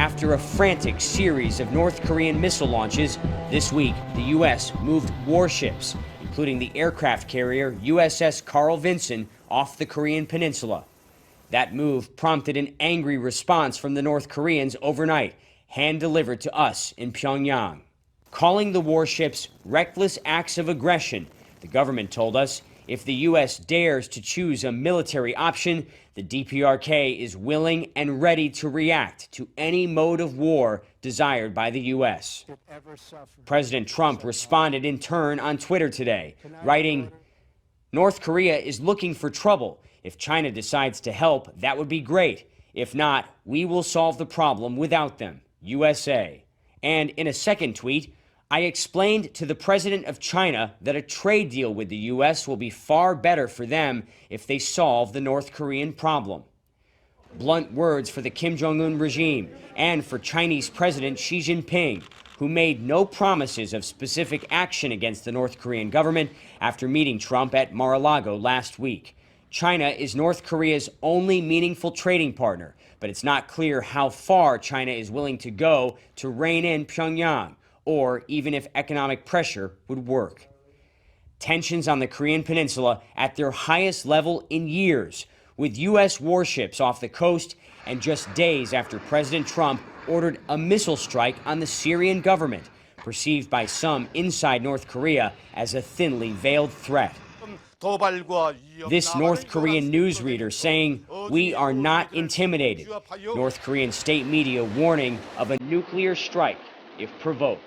After a frantic series of North Korean missile launches, this week the U.S. moved warships, including the aircraft carrier USS Carl Vinson, off the Korean peninsula. That move prompted an angry response from the North Koreans overnight, hand-delivered to us in Pyongyang. Calling the warships reckless acts of aggression, the government told us if the U.S. dares to choose a military option, the DPRK is willing and ready to react to any mode of war desired by the U.S. President Trump responded in turn on Twitter today, writing, "North Korea is looking for trouble. If China decides to help, that would be great. If not, we will solve the problem without them. USA." And in a second tweet, I explained to the president of China that a trade deal with the U.S. will be far better for them if they solve the North Korean problem. Blunt words for the Kim Jong-un regime and for Chinese President Xi Jinping, who made no promises of specific action against the North Korean government after meeting Trump at Mar-a-Lago last week. China is North Korea's only meaningful trading partner, but it's not clear how far China is willing to go to rein in Pyongyang, or even if economic pressure would work. Tensions on the Korean peninsula at their highest level in years, with U.S. warships off the coast and just days after President Trump ordered a missile strike on the Syrian government, perceived by some inside North Korea as a thinly veiled threat. This North Korean newsreader saying, "We are not intimidated." North Korean state media warning of a nuclear strike if provoked.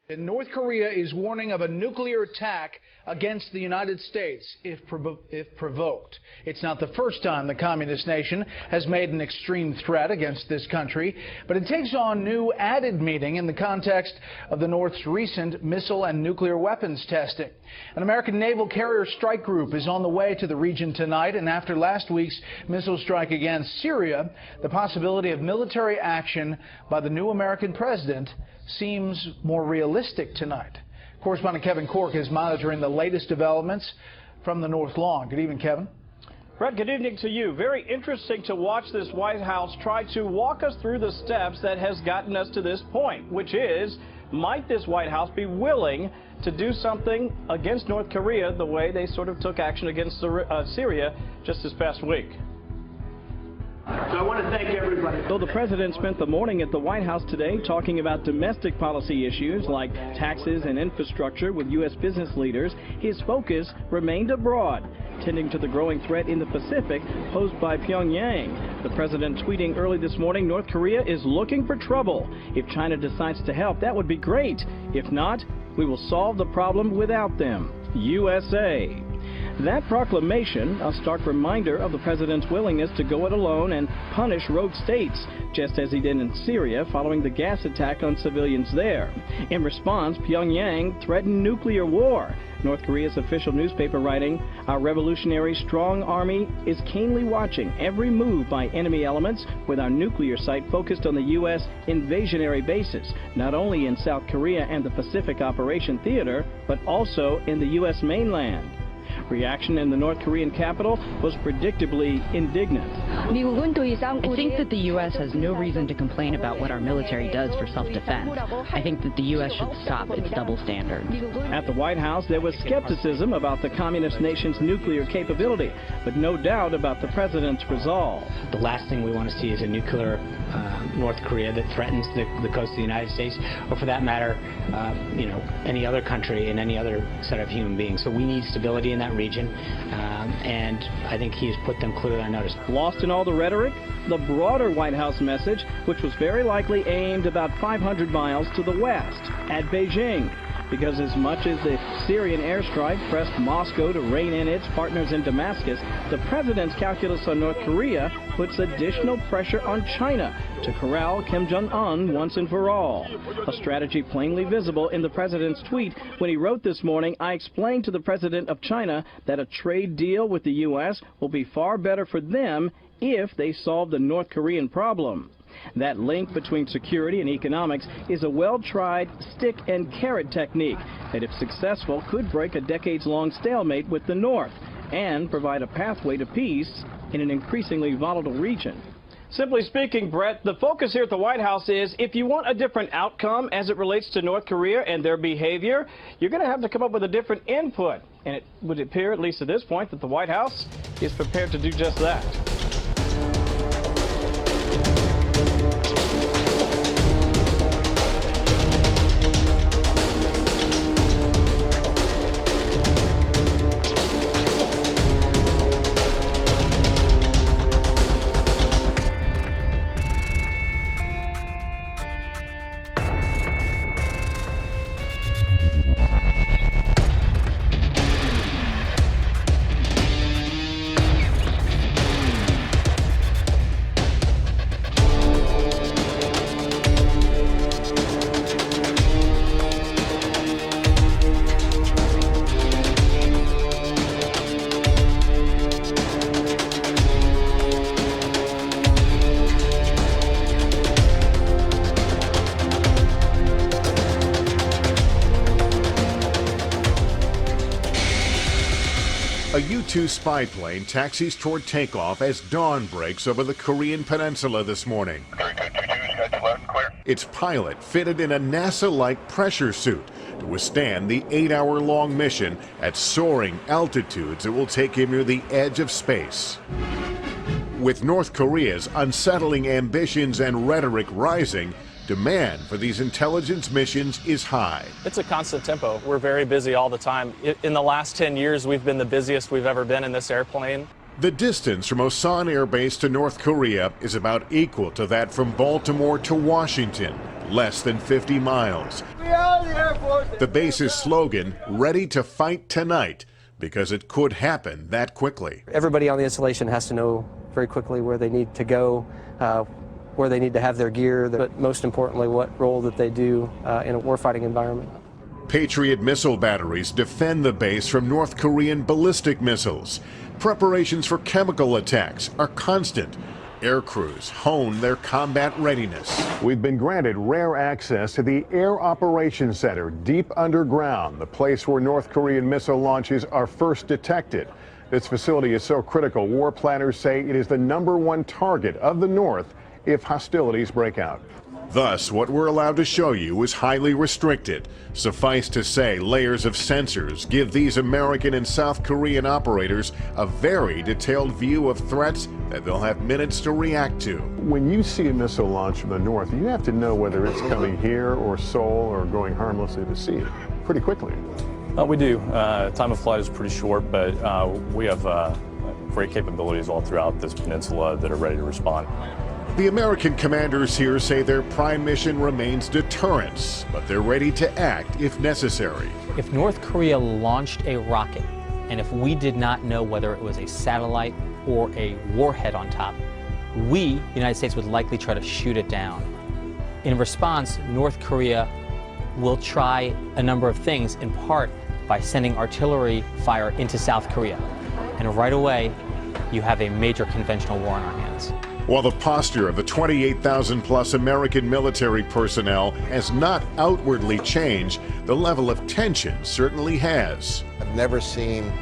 And North Korea is warning of a nuclear attack against the United States if provoked. It's not the first time the communist nation has made an extreme threat against this country, but it takes on new added meaning in the context of the North's recent missile and nuclear weapons testing. An American naval carrier strike group is on the way to the region tonight, and after last week's missile strike against Syria, the possibility of military action by the new American president seems more realistic tonight. Correspondent Kevin Cork is monitoring the latest developments from the North Lawn. Good evening, Kevin. Brett, good evening to you. Very interesting to watch this White House try to walk us through the steps that has gotten us to this point, which is, might this White House be willing to do something against North Korea the way they sort of took action against Syria just this past week? So I want to thank everybody. Though the president spent the morning at the White House today talking about domestic policy issues like taxes and infrastructure with U.S. business leaders, his focus remained abroad, tending to the growing threat in the Pacific posed by Pyongyang. The president tweeting early this morning, North Korea is looking for trouble. If China decides to help, that would be great. If not, we will solve the problem without them. USA. That proclamation, a stark reminder of the president's willingness to go it alone and punish rogue states, just as he did in Syria following the gas attack on civilians there. In response, Pyongyang threatened nuclear war. North Korea's official newspaper writing, "Our revolutionary strong army is keenly watching every move by enemy elements, with our nuclear sight focused on the U.S. invasionary bases, not only in South Korea and the Pacific Operation Theater, but also in the U.S. mainland." Reaction in the North Korean capital was predictably indignant. I think that the U.S. has no reason to complain about what our military does for self-defense. I think that the U.S. should stop its double standards. At the White House, there was skepticism about the communist nation's nuclear capability, but no doubt about the president's resolve. The last thing we want to see is a nuclear North Korea that threatens the coast of the United States, or for that matter, any other country and any other set of human beings. So we need stability in that region, and I think he has put them clearly on notice. Lost in all the rhetoric, the broader White House message, which was very likely aimed about 500 miles to the west, at Beijing. Because as much as the Syrian airstrike pressed Moscow to rein in its partners in Damascus, the president's calculus on North Korea puts additional pressure on China to corral Kim Jong-un once and for all. A strategy plainly visible in the president's tweet when he wrote this morning, "I explained to the president of China that a trade deal with the U.S. will be far better for them if they solve the North Korean problem." That link between security and economics is a well-tried stick and carrot technique that, if successful, could break a decades-long stalemate with the North and provide a pathway to peace in an increasingly volatile region. Simply speaking, Brett, the focus here at the White House is if you want a different outcome as it relates to North Korea and their behavior, you're going to have to come up with a different input. And it would appear, at least at this point, that the White House is prepared to do just that. A U-2 spy plane taxis toward takeoff as dawn breaks over the Korean peninsula this morning. Its pilot fitted in a NASA-like pressure suit to withstand the 8-hour-long mission at soaring altitudes that will take him near the edge of space. With North Korea's unsettling ambitions and rhetoric rising, demand for these intelligence missions is high. It's a constant tempo. We're very busy all the time. In the last 10 years, we've been the busiest we've ever been in this airplane. The distance from Osan Air Base to North Korea is about equal to that from Baltimore to Washington, less than 50 miles. The base's slogan, "Ready to fight tonight," because it could happen that quickly. Everybody on the installation has to know very quickly where they need to go, where they need to have their gear, but most importantly, what role that they do in a warfighting environment. Patriot missile batteries defend the base from North Korean ballistic missiles. Preparations for chemical attacks are constant. Air crews hone their combat readiness. We've been granted rare access to the Air Operations Center deep underground, the place where North Korean missile launches are first detected. This facility is so critical, war planners say it is the #1 target of the North if hostilities break out. Thus, what we're allowed to show you is highly restricted. Suffice to say, layers of sensors give these American and South Korean operators a very detailed view of threats that they'll have minutes to react to. When you see a missile launch from the north, you have to know whether it's coming here or Seoul or going harmlessly to sea pretty quickly. We do. Time of flight is pretty short, but we have great capabilities all throughout this peninsula that are ready to respond. The American commanders here say their prime mission remains deterrence, but they're ready to act if necessary. If North Korea launched a rocket, and if we did not know whether it was a satellite or a warhead on top, we, the United States, would likely try to shoot it down. In response, North Korea will try a number of things, in part by sending artillery fire into South Korea. And right away, you have a major conventional war on our hands. While the posture of the 28,000-plus American military personnel has not outwardly changed, the level of tension certainly has. I've never seen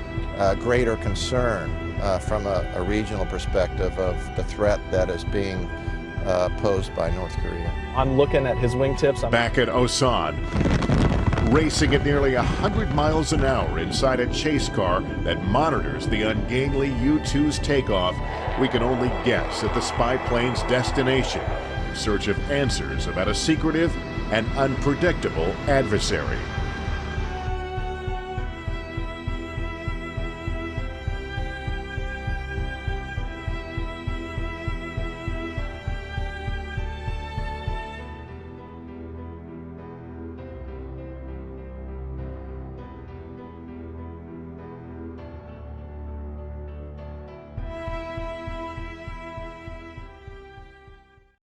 greater concern from a regional perspective of the threat that is being posed by North Korea. I'm looking at his wingtips. Back at Osan, racing at nearly 100 miles an hour inside a chase car that monitors the ungainly U-2's takeoff, we can only guess at the spy plane's destination in search of answers about a secretive and unpredictable adversary.